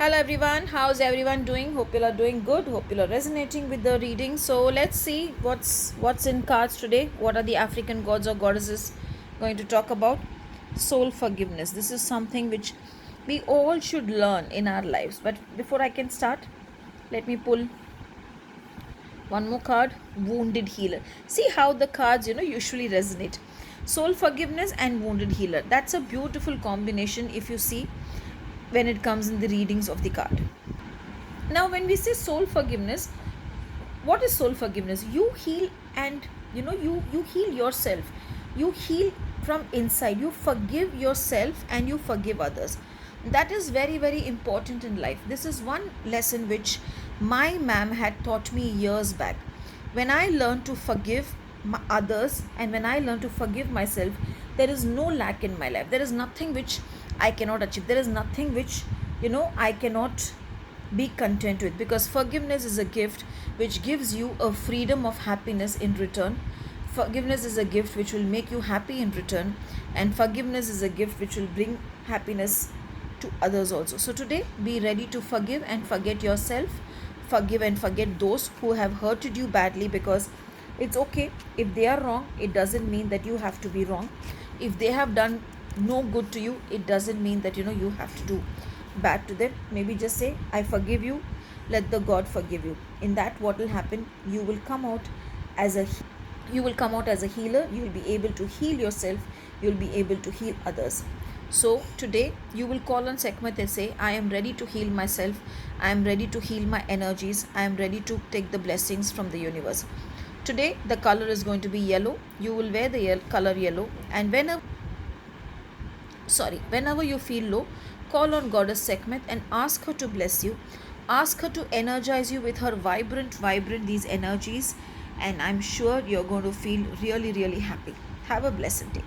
Hello everyone, how's everyone doing? Hope you are doing good. Hope you are resonating with the reading. So let's see what's in cards today. What are the African gods or goddesses going to talk about? Soul forgiveness. This is something which we all should learn in our lives. But before I can start, let me pull one more card. Wounded healer. See how the cards usually resonate. Soul forgiveness and wounded healer. That's a beautiful combination if you see when it comes in the readings of the card. Now when we say soul forgiveness, what is soul forgiveness? You heal, and you heal yourself. You heal from inside. You forgive yourself and you forgive others. That is very, very important in life. This is one lesson which my ma'am had taught me years back. When I learned to forgive others, and when I learned to forgive myself, there is no lack in my life. There is nothing which I cannot achieve. There is nothing which I cannot be content with, because forgiveness is a gift which gives you a freedom of happiness in return. Forgiveness is a gift which will make you happy in return, and forgiveness is a gift which will bring happiness to others also. So today, be ready to forgive and forget yourself. Forgive and forget those who have hurted you badly, because it's okay if they are wrong. It doesn't mean that you have to be wrong. If they have done no good to you, it doesn't mean that you have to do bad to them. Maybe just say, I forgive you, let the God forgive you. In that, what will happen? You will come out as a healer. You will be able to heal yourself. You will be able to heal others. So today you will call on Sekhmet and say, I am ready to heal myself. I am ready to heal my energies. I am ready to take the blessings from the universe. Today the color is going to be yellow. You will wear the color yellow, and whenever you feel low, call on Goddess Sekhmet and ask her to bless you. Ask her to energize you with her vibrant these energies, and I'm sure you're going to feel really, really happy. Have a blessed day.